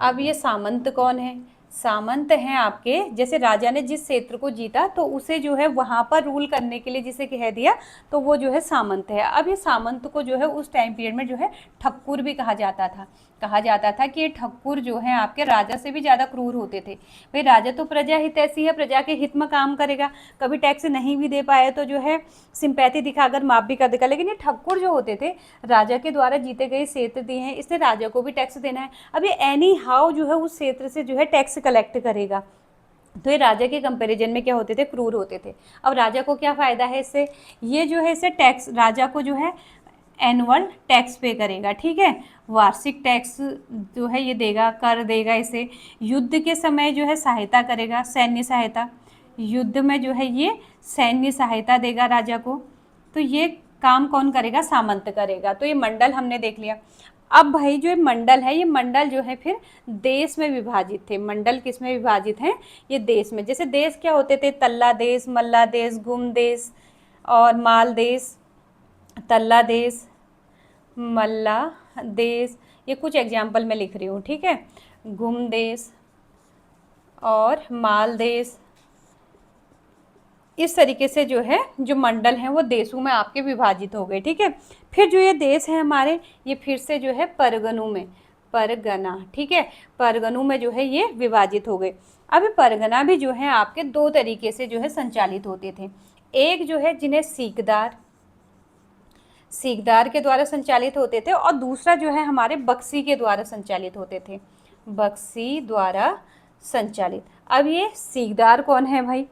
अब ये सामंत कौन है? सामंत हैं आपके, जैसे राजा ने जिस क्षेत्र को जीता तो उसे जो है वहाँ पर रूल करने के लिए जिसे कह दिया, तो वो जो है सामंत है। अब ये सामंत को जो है उस टाइम पीरियड में जो है ठक्कुर भी कहा जाता था। कहा जाता था कि ये ठक्कुर जो है आपके राजा से भी ज़्यादा क्रूर होते थे। भाई राजा तो प्रजा हितैषी है, प्रजा के हित में काम करेगा, कभी टैक्स नहीं भी दे पाए तो जो है सिंपैथी दिखाकर माफ़ भी कर देगा। लेकिन ये ठक्कुर जो होते थे, राजा के द्वारा जीते गए क्षेत्र दिए हैं, इसलिए राजा को भी टैक्स देना है। अब ये एनी हाउ जो है उस क्षेत्र से जो है टैक्स कलेक्ट करेगा। तो ये राजा के कंपैरिजन में क्या होते थे? क्रूर होते थे। अब राजा को क्या फ़ायदा है इससे? ये जो है इससे टैक्स, राजा को जो है एनुअल टैक्स पे करेगा, ठीक है, वार्षिक टैक्स जो है ये देगा, कर देगा इसे। युद्ध के समय जो है सहायता करेगा, सैन्य सहायता, युद्ध में जो है ये सैन्य सहायता देगा राजा को। तो ये काम कौन करेगा? सामंत करेगा। तो ये मंडल हमने देख लिया। अब भाई जो ये मंडल है, ये मंडल जो है फिर देश में विभाजित थे। मंडल किस में विभाजित हैं? ये देश में। जैसे देश क्या होते थे? तल्ला देश, मल्ला देश, गुम देश और माल देश। तल्ला देश, मल्ला देश, ये कुछ एग्जाम्पल मैं लिख रही हूँ, ठीक है। गुम देश और माल देश, इस तरीके से जो है जो मंडल हैं वो देशों में आपके विभाजित हो गए, ठीक है। फिर जो ये देश है हमारे, ये फिर से जो है परगनों में, परगना, ठीक है, परगनों में जो है ये विभाजित हो गए। अब परगना भी जो है आपके 2 तरीके से जो है संचालित होते थे। एक जो है जिन्हें सीकदार के द्वारा संचालित होते थे, और दूसरा जो है हमारे बक्सी के द्वारा संचालित होते थे, बक्सी द्वारा संचालित। अब ये सीकदार कौन है भाई?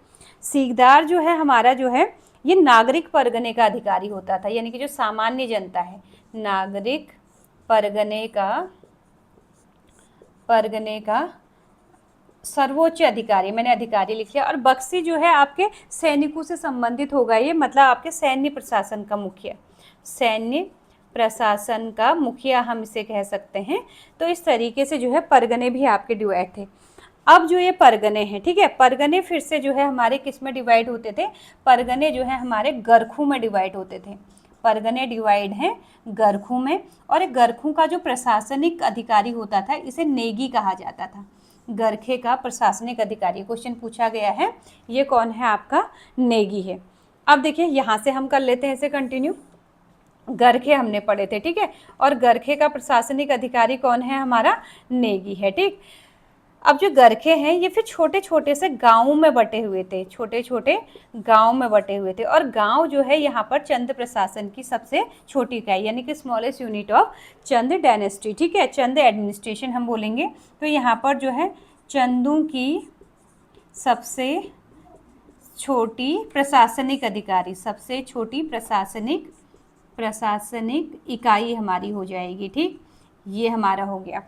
सीकदार जो है हमारा जो है ये नागरिक परगने का अधिकारी होता था, यानी कि जो सामान्य जनता है, नागरिक परगने का सर्वोच्च अधिकारी, मैंने अधिकारी लिख लिया। और बक्सी जो है आपके सैनिकों से संबंधित होगा, ये मतलब आपके सैन्य प्रशासन का मुखिया, सैन्य प्रशासन का मुखिया हम इसे कह सकते हैं। तो इस तरीके से जो है परगने भी आपके डिवाइड थे। अब जो ये परगने हैं, ठीक है, परगने फिर से जो है हमारे किस में डिवाइड होते थे? परगने जो है हमारे गरखू में डिवाइड होते थे। परगने डिवाइड हैं गरखू में। और गरखू का जो प्रशासनिक अधिकारी होता था इसे नेगी कहा जाता था। गरखे का प्रशासनिक अधिकारी, क्वेश्चन पूछा गया है। ये कौन है आपका? नेगी है। अब देखिए यहाँ से हम कर लेते हैं इसे कंटिन्यू। गरखे हमने पढ़े थे, ठीक है, और गरखे का प्रशासनिक अधिकारी कौन है? हमारा नेगी है, ठीक। अब जो गरखे हैं ये फिर छोटे छोटे से गांवों में बटे हुए थे, छोटे छोटे गांव में बटे हुए थे, और गांव जो है यहाँ पर चंद प्रशासन की सबसे छोटी इकाई, यानी कि smallest unit of Chand dynasty, ठीक है, चंद एडमिनिस्ट्रेशन हम बोलेंगे। तो यहाँ पर जो है चंदों की सबसे छोटी प्रशासनिक अधिकारी, सबसे छोटी प्रशासनिक इकाई हमारी हो जाएगी, ठीक। ये हमारा हो गया।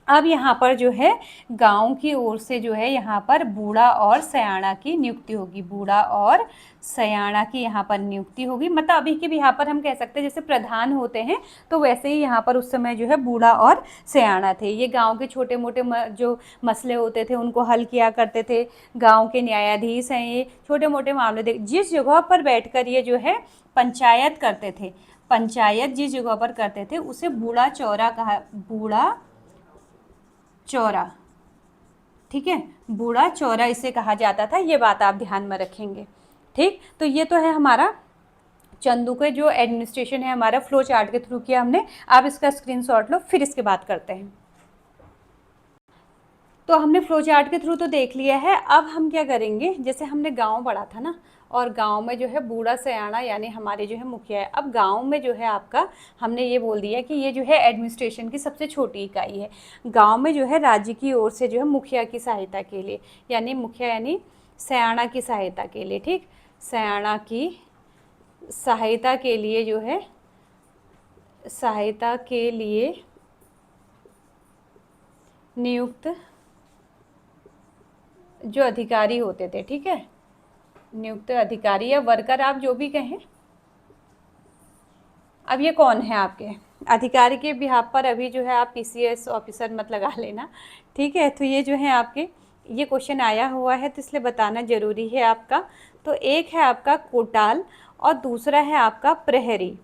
अब यहाँ पर जो है गांव की ओर से जो है यहाँ पर बूढ़ा और सयाना की नियुक्ति होगी, बूढ़ा और सयाना की यहाँ पर नियुक्ति होगी। मतलब अभी के भी यहाँ पर हम कह सकते हैं जैसे प्रधान होते हैं, तो वैसे ही यहाँ पर उस समय जो है बूढ़ा और सयाना थे। ये गांव के छोटे मोटे जो मसले होते थे उनको हल किया करते थे। गांव के न्यायाधीश हैं, ये छोटे मोटे मामले जिस जगह पर बैठकर ये जो है पंचायत करते थे, पंचायत जिस जगह पर करते थे उसे बूढ़ा चौरा कहा, बूढ़ा चौरा, ठीक है, बूढ़ा चौरा इसे कहा जाता था। ये बात आप ध्यान में रखेंगे, ठीक। तो ये तो है हमारा चंदू के जो एडमिनिस्ट्रेशन है हमारा फ्लो चार्ट के थ्रू किया हमने। आप इसका स्क्रीनशॉट लो, फिर इसके बात करते हैं। तो हमने फ्लो चार्ट के थ्रू तो देख लिया है। अब हम क्या करेंगे, जैसे हमने गांव पढ़ा था ना, और गांव में जो है बूढ़ा सयाना यानी हमारे जो है मुखिया है। अब गांव में जो है आपका हमने ये बोल दिया कि ये जो है एडमिनिस्ट्रेशन की सबसे छोटी इकाई है। गांव में जो है राज्य की ओर से जो है मुखिया की सहायता के लिए, यानी मुखिया यानी सयाना की सहायता के लिए, ठीक, सयाना की सहायता के लिए जो है, सहायता के लिए नियुक्त जो अधिकारी होते थे, ठीक है, नियुक्त अधिकारी या वर्कर आप जो भी कहें। अब ये कौन है आपके अधिकारी के बिहाफ पर? अभी जो है आप पीसीएस ऑफिसर मत लगा लेना, ठीक है। तो ये जो है आपके, ये क्वेश्चन आया हुआ है तो इसलिए बताना जरूरी है आपका। तो एक है आपका कोटाल और दूसरा है आपका प्रहरी,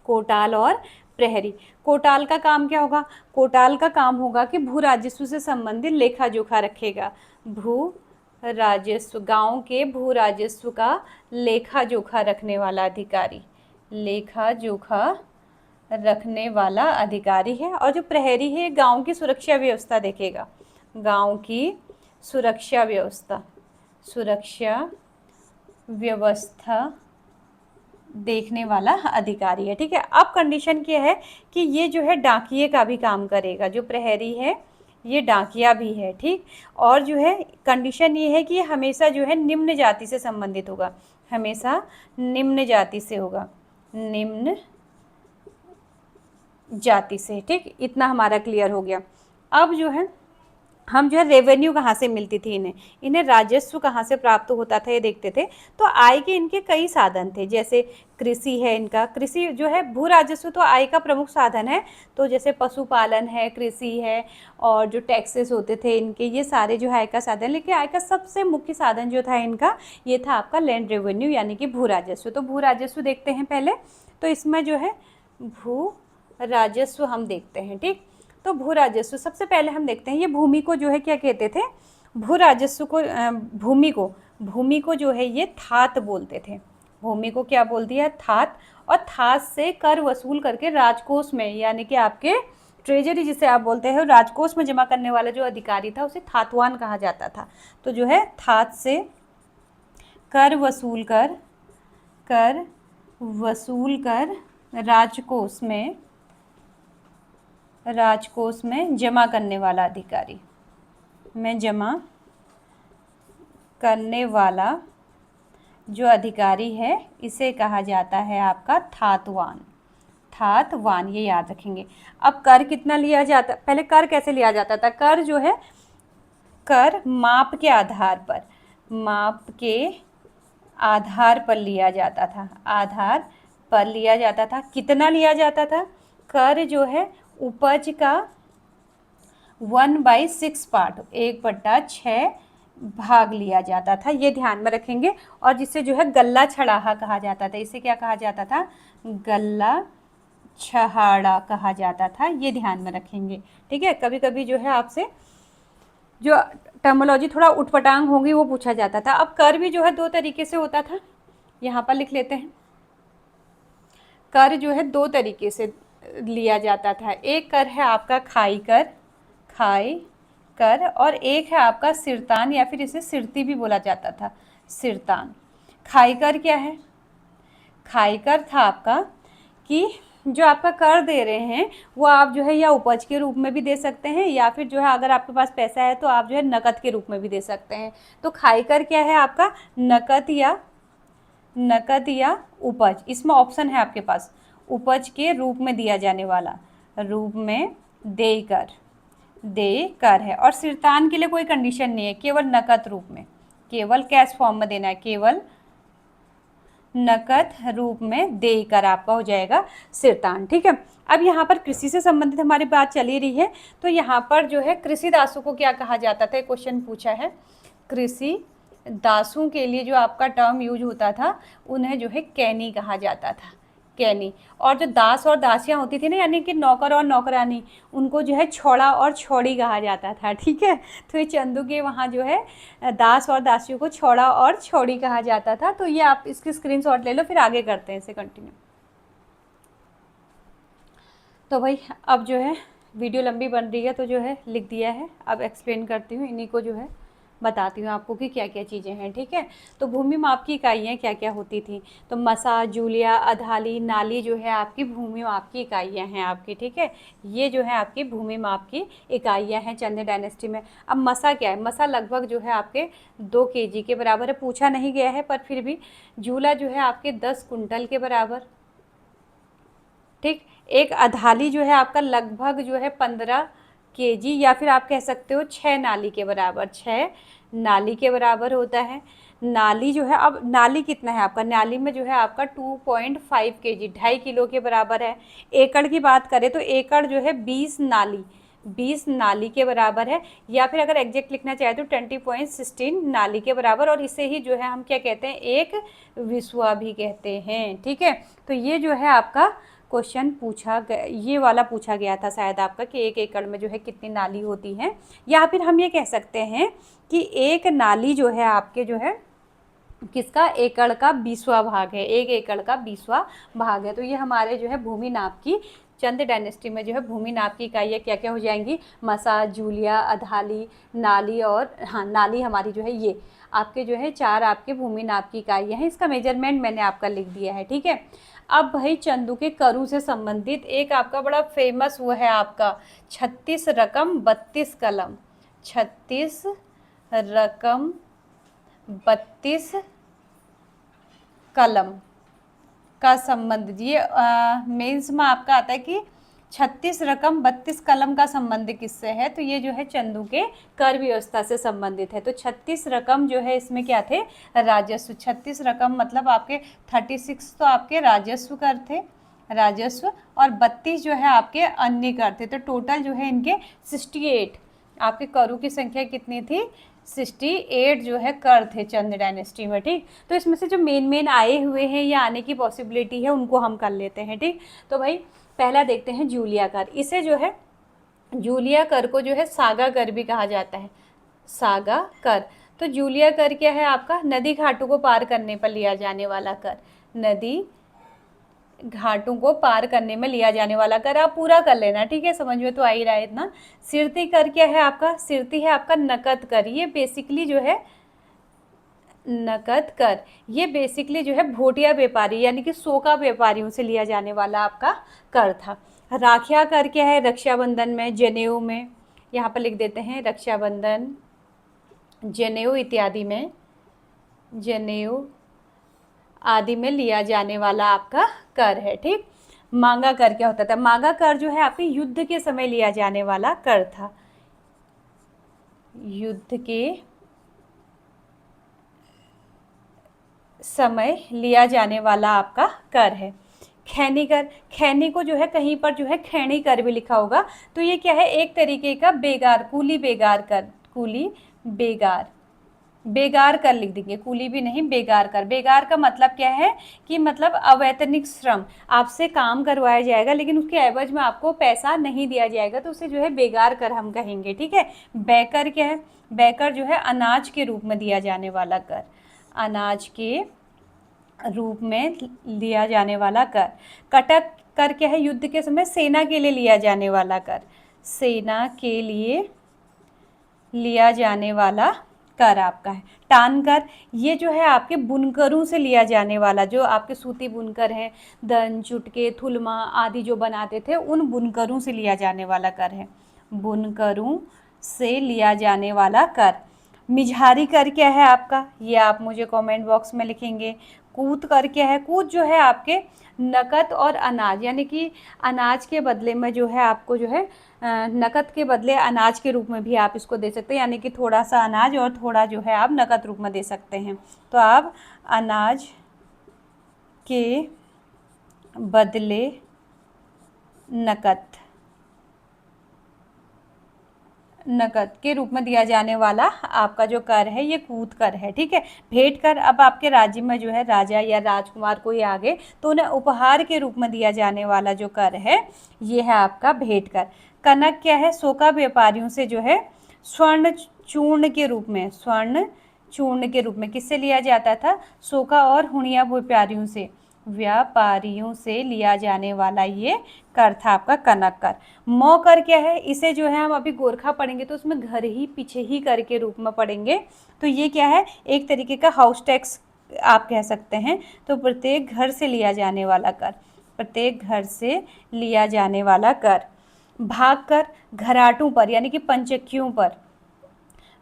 कोटाल और प्रहरी। कोटाल का काम क्या होगा? कोटाल का काम होगा कि भू राजस्व से संबंधित लेखा जोखा रखेगा, भू राजस्व, गांव के भू राजस्व का लेखा जोखा रखने वाला अधिकारी, लेखा जोखा रखने वाला अधिकारी है। और जो प्रहरी है गांव की सुरक्षा व्यवस्था देखेगा, गांव की सुरक्षा व्यवस्था, सुरक्षा व्यवस्था देखने वाला अधिकारी है, ठीक है। अब कंडीशन क्या है कि ये जो है डाकिये का भी काम करेगा, जो प्रहरी है ये डाकिया भी है, ठीक। और जो है कंडीशन ये है कि ये हमेशा जो है निम्न जाति से संबंधित होगा, हमेशा निम्न जाति से होगा, निम्न जाति से, ठीक। इतना हमारा क्लियर हो गया। अब जो है हम जो है रेवेन्यू कहाँ से मिलती थी इन्हें, इन्हें राजस्व कहाँ से प्राप्त होता था ये देखते थे। तो आय के इनके कई साधन थे, जैसे कृषि है इनका, कृषि जो है भू राजस्व तो आय का प्रमुख साधन है। तो जैसे पशुपालन है, कृषि है, और जो टैक्सेस होते थे इनके, ये सारे जो है आय का साधन। लेकिन आय का सबसे मुख्य साधन जो था इनका, ये था आपका लैंड रेवेन्यू यानी कि भू राजस्व। तो भू राजस्व देखते हैं पहले। तो इसमें जो है भू राजस्व हम देखते हैं, ठीक। तो भू राजस्व सबसे पहले हम देखते हैं, ये भूमि को जो है क्या कहते थे? भू राजस्व को, भूमि को जो है ये थात बोलते थे। भूमि को क्या बोल दिया? थात। और थात से कर वसूल करके राजकोष में, यानी कि आपके ट्रेजरी जिसे आप बोलते हैं, राजकोष में जमा करने वाला जो अधिकारी था उसे थातवान कहा जाता था। तो जो है थात से कर वसूल कर राजकोष में जमा करने वाला अधिकारी, में जमा करने वाला जो अधिकारी है इसे कहा जाता है आपका थातवान, थातवान, ये याद रखेंगे। अब कर कितना लिया जाता, पहले कर कैसे लिया जाता था? कर जो है, कर माप के आधार पर, माप के आधार पर लिया जाता था, आधार पर लिया जाता था। कितना लिया जाता था? कर जो है उपज का 1/6 पार्ट, 1/6 भाग लिया जाता था, ये ध्यान में रखेंगे। और जिसे जो है गल्ला छड़ाहा कहा जाता था, इसे क्या कहा जाता था? गल्ला छहाड़ा कहा जाता था, ये ध्यान में रखेंगे, ठीक है। कभी कभी जो है आपसे जो टर्मोलॉजी थोड़ा उटपटांग होगी वो पूछा जाता था। अब कर भी जो है 2 तरीके से होता था, यहाँ पर लिख लेते हैं। कर जो है 2 तरीके से लिया जाता था। एक कर है आपका खाई कर, खाई कर, और एक है आपका सिरतान, या फिर इसे सिरती भी बोला जाता था, सिरतान। खाई कर क्या है? खाई कर था आपका कि जो आपका कर दे रहे हैं वो आप जो है या उपज के रूप में भी दे सकते हैं, या फिर जो है अगर आपके पास पैसा है तो आप जो है नकद के रूप में भी दे सकते हैं। तो खाई कर क्या है आपका? नकद या उपज। इसमें ऑप्शन है आपके पास, उपज के रूप में दिया जाने वाला, रूप में देकर है। और सिरतान के लिए कोई कंडीशन नहीं है, केवल नकद रूप में, केवल कैश फॉर्म में देना है, केवल नकद रूप में देकर आपका हो जाएगा सिरतान। ठीक है। अब यहाँ पर कृषि से संबंधित हमारी बात चली रही है, तो यहाँ पर जो है कृषि दासों को क्या कहा जाता था, क्वेश्चन पूछा है। कृषि दासों के लिए जो आपका टर्म यूज होता था उन्हें जो है कैनी कहा जाता था, कैनी। और जो दास और दासियाँ होती थी ना, यानी कि नौकर और नौकरानी, उनको जो है छोड़ा और छोड़ी कहा जाता था। ठीक है। तो ये चंदू के वहाँ जो है दास और दासियों को छोड़ा और छोड़ी कहा जाता था। तो ये आप इसकी स्क्रीनशॉट ले लो, फिर आगे करते हैं इसे कंटिन्यू। तो भाई अब जो है वीडियो लंबी बन रही है तो जो है लिख दिया है, अब एक्सप्लेन करती हूँ, इन्हीं को जो है बताती हूँ आपको कि क्या क्या चीज़ें हैं। ठीक है। तो भूमि माप की इकाइयाँ क्या क्या होती थी, तो मसा, जूलिया, अधाली, नाली जो है आपकी भूमि माप की इकाइयाँ हैं आपकी। ठीक है। ये जो है आपकी भूमि माप की इकाइयाँ हैं चंद डायनेस्टी में। अब मसा क्या है? मसा लगभग जो है आपके 2 kg के बराबर है, पूछा नहीं गया है पर फिर भी। जूला जो है आपके 10 कुंटल के बराबर। ठीक। एक अधाली जो है आपका लगभग जो है 15 kg, या फिर आप कह सकते हो 6 नाली के बराबर, 6 नाली के बराबर होता है। नाली जो है, अब नाली कितना है आपका? नाली में जो है आपका 2.5 kg, 2.5 किलो के बराबर है। एकड़ की बात करें तो एकड़ जो है 20 नाली के बराबर है, या फिर अगर एग्जैक्ट लिखना चाहे तो 20.16 नाली के बराबर। और इसे ही जो है हम क्या कहते हैं? एक विस्वा भी कहते हैं। ठीक है। तो ये जो है आपका क्वेश्चन पूछा गया, ये वाला पूछा गया था शायद आपका, कि 1 एकड़ में जो है कितनी नाली होती हैं। या फिर हम ये कह सकते हैं कि एक नाली जो है आपके जो है किसका? एकड़ का 20वां भाग है, 1 एकड़ का 20वां भाग है। तो ये हमारे जो है भूमि नाप की, चंद डायनेस्टी में जो है भूमि नाप की इकाइयाँ क्या क्या हो जाएंगी? मसा, जूलिया, अधाली, नाली, और हाँ नाली हमारी जो है ये आपके जो है 4 आपके भूमि नाप की इकाइयाँ हैं। इसका मेजरमेंट मैंने आपका लिख दिया है। ठीक है। अब भाई चंदू के करू से संबंधित एक आपका बड़ा फेमस वो है आपका 36 रकम 32 कलम, 36 रकम 32 कलम का संबंध। ये मेंस में आपका आता है कि 36 रकम 32 कलम का संबंध किससे है? तो ये जो है चंदू के कर व्यवस्था से संबंधित है। तो 36 रकम जो है इसमें क्या थे? राजस्व। 36 रकम मतलब आपके 36 तो आपके राजस्व कर थे, राजस्व, और 32 जो है आपके अन्य कर थे। तो टोटल जो है इनके 68 आपके करों की संख्या कितनी थी? 68 जो है कर थे चंद डायनेस्टी में। ठीक। तो इसमें से जो मेन आए हुए हैं या आने की पॉसिबिलिटी है उनको हम कर लेते हैं। ठीक। तो भाई पहला देखते हैं जूलिया कर। इसे जो है जूलिया कर को जो है सागा कर भी कहा जाता है, सागा कर। तो जूलिया कर क्या है आपका? नदी घाटों को पार करने पर लिया जाने वाला कर, नदी घाटों को पार करने में लिया जाने वाला कर। आप पूरा कर लेना। ठीक है। समझ में तो आ ही रहा है इतना। सिरती कर क्या है आपका? सिरती है आपका नकद कर। ये बेसिकली जो है नकद कर, ये बेसिकली जो है भोटिया व्यापारी यानी कि सोका व्यापारियों से लिया जाने वाला आपका कर था। राखिया कर क्या है? रक्षाबंधन में, जनेऊ में, यहाँ पर लिख देते हैं रक्षाबंधन, जनेऊ इत्यादि में, जनेऊ आदि में लिया जाने वाला आपका कर है। ठीक। मांगा कर क्या होता था? मांगा कर जो है आपके युद्ध के समय लिया जाने वाला कर था, युद्ध के समय लिया जाने वाला आपका कर है। खैनी कर, खैनी को जो है कहीं पर जो है खैनी कर भी लिखा होगा। तो ये क्या है? एक तरीके का बेगार, कूली बेगार कर, कूली बेगार बेगार कर लिख देंगे, कूली भी नहीं, बेगार कर। बेगार का मतलब क्या है कि मतलब अवैतनिक श्रम, आपसे काम करवाया जाएगा लेकिन उसके एवज में आपको पैसा नहीं दिया जाएगा, तो उसे जो है बेगार कर हम कहेंगे, ठीक है। बैकर क्या है? बैकर जो है अनाज के रूप में दिया जाने वाला कर, अनाज के रूप में लिया जाने वाला कर। कटक कर क्या है? युद्ध के समय सेना के लिए लिया जाने वाला कर, सेना के लिए लिया जाने वाला कर आपका है। टान कर, ये जो है आपके बुनकरों से लिया जाने वाला, जो आपके सूती बुनकर हैं, दन, चुटके, थुलमा आदि जो बनाते थे, उन बुनकरों से लिया जाने वाला कर है, बुनकरों से लिया जाने वाला कर। मिझारी कर क्या है आपका? ये आप मुझे कमेंट बॉक्स में लिखेंगे। कूद कर क्या है? कूद जो है आपके नकद और अनाज, यानी कि अनाज के बदले में जो है आपको जो है नकद के बदले अनाज के रूप में भी आप इसको दे सकते हैं, यानी कि थोड़ा सा अनाज और थोड़ा जो है आप नकद रूप में दे सकते हैं। तो आप अनाज के बदले नकद के रूप में दिया जाने वाला आपका जो कर है ये कूद कर है, ठीक है। भेंट कर, अब आपके राज्य में जो है राजा या राजकुमार कोई आ गए तो उन्हें उपहार के रूप में दिया जाने वाला जो कर है ये है आपका भेंट कर। कनक क्या है? सोका व्यापारियों से जो है स्वर्ण चूर्ण के रूप में, स्वर्ण चूर्ण के रूप में किससे लिया जाता था? सोका और हुणिया व्यापारियों से लिया जाने वाला ये कर था आपका कनक कर। मौ कर क्या है? इसे जो है हम अभी गोरखा पढ़ेंगे तो उसमें घर ही पीछे ही कर के रूप में पढ़ेंगे, तो ये क्या है? एक तरीके का हाउस टैक्स आप कह सकते हैं। तो प्रत्येक घर से लिया जाने वाला कर, प्रत्येक घर से लिया जाने वाला कर। भाग कर, घराटों पर यानी कि पंचक्कियों पर,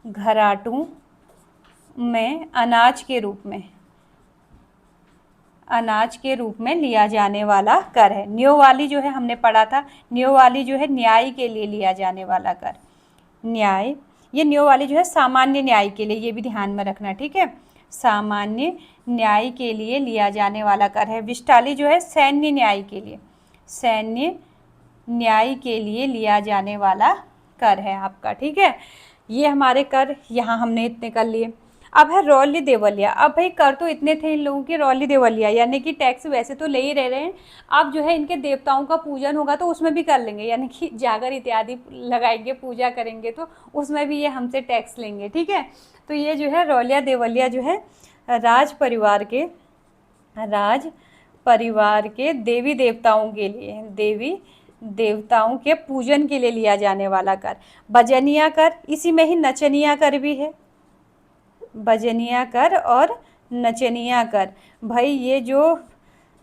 घराटों में अनाज के रूप में, अनाज के रूप में लिया जाने वाला कर है। न्योवाली जो है हमने पढ़ा था, न्योवाली जो है न्याय के लिए लिया जाने वाला कर, न्याय। ये न्योवाली जो है सामान्य न्याय के लिए, ये भी ध्यान में रखना, ठीक है, सामान्य न्याय के लिए लिया जाने वाला कर है। विष्टाली जो है सैन्य न्याय के लिए, सैन्य न्याय के लिए लिया जाने वाला कर है आपका, ठीक है। ये हमारे कर यहाँ हमने इतने कर लिए। अब है रौल्य देवलिया। अब भाई कर तो इतने थे इन लोगों के, रौल्य देवलिया यानी कि टैक्स वैसे तो ले ही रह रहे हैं, अब जो है इनके देवताओं का पूजन होगा तो उसमें भी कर लेंगे, यानी कि जागर इत्यादि लगाएंगे, पूजा करेंगे तो उसमें भी ये हमसे टैक्स लेंगे, ठीक है। तो ये जो है रौलिया देवलिया जो है राज परिवार के देवी देवताओं के लिए, देवी देवताओं के पूजन के लिए लिया जाने वाला कर। बजनिया कर, इसी में ही नचनिया कर भी है, बजनिया कर और नचनिया कर। भाई ये जो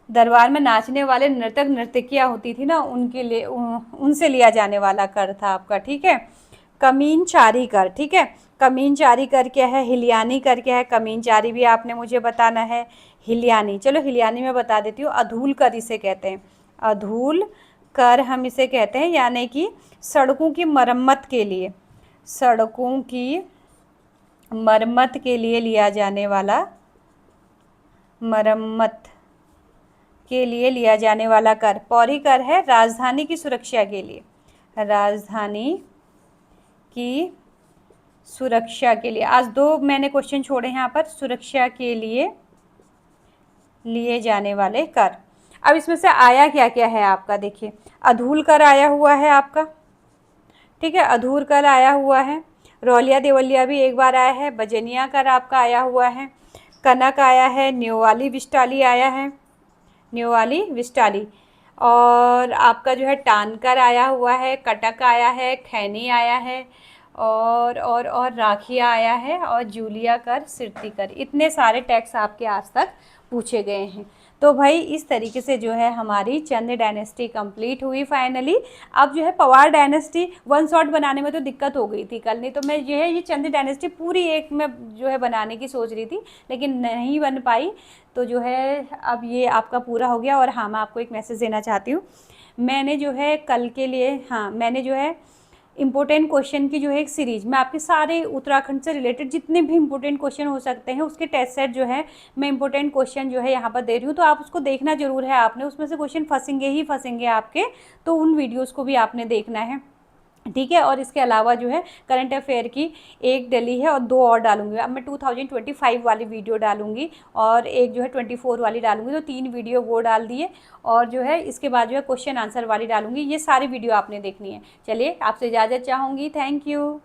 दरबार में नाचने वाले नर्तक नर्तकियाँ होती थी ना, उनके लिए उनसे लिया जाने वाला कर था आपका, ठीक है। कमीनचारी कर, ठीक है, कमीनचारी कर क्या है? हिलियानी कर क्या है? कमीनचारी भी आपने मुझे बताना है। हिलियानी, चलो हिलियानी में बता देती हूँ। अधूल कर इसे कहते हैं, अधूल कर हम इसे कहते हैं, यानी कि सड़कों की मरम्मत के लिए, सड़कों की मरम्मत के लिए लिया जाने वाला, मरम्मत के लिए लिया जाने वाला कर। पौरी कर है राजधानी की सुरक्षा के लिए, राजधानी की सुरक्षा के लिए। आज दो मैंने क्वेश्चन छोड़े हैं यहाँ पर, सुरक्षा के लिए जाने वाले कर। अब इसमें से आया क्या क्या है आपका, देखिए अधूल कर आया हुआ है आपका, ठीक है, अधूर कर आया हुआ है। रौलिया देवलिया भी एक बार आया है। बजनिया कर आपका आया हुआ है। कनक आया है। न्योवाली विष्टाली आया है, न्योवाली विष्टाली। और आपका जो है टानकर आया हुआ है, कटक आया है, खैनी आया है, और राखिया आया है, और जूलिया कर, सिरती कर। इतने सारे टैक्स आपके आज तक पूछे गए हैं। तो भाई इस तरीके से जो है हमारी चंद डायनेस्टी कंप्लीट हुई फाइनली। अब जो है पवार डायनेस्टी वन शॉट बनाने में तो दिक्कत हो गई थी कल, नहीं तो मैं जो है ये चंद डायनेस्टी पूरी एक में जो है बनाने की सोच रही थी, लेकिन नहीं बन पाई। तो जो है अब ये आपका पूरा हो गया। और हाँ, मैं आपको एक मैसेज देना चाहती हूँ, मैंने जो है कल के लिए, हाँ मैंने जो है इम्पोर्टेंट क्वेश्चन की जो है एक सीरीज़, मैं आपके सारे उत्तराखंड से रिलेटेड जितने भी इंपॉर्टेंट क्वेश्चन हो सकते हैं उसके टेस्ट सेट जो है मैं इंपॉर्टेंट क्वेश्चन जो है यहाँ पर दे रही हूँ, तो आप उसको देखना जरूर है आपने, उसमें से क्वेश्चन फंसेंगे ही फंसेंगे आपके, तो उन वीडियोज़ को भी आपने देखना है। ठीक है। और इसके अलावा जो है करंट अफेयर की एक डली है और 2 और डालूँगी। अब मैं 2025 वाली वीडियो डालूँगी और एक जो है 24 वाली डालूँगी, तो 3 वीडियो वो डाल दिए और जो है इसके बाद जो है क्वेश्चन आंसर वाली डालूँगी। ये सारी वीडियो आपने देखनी है। चलिए आपसे इजाज़त चाहूँगी। Thank you.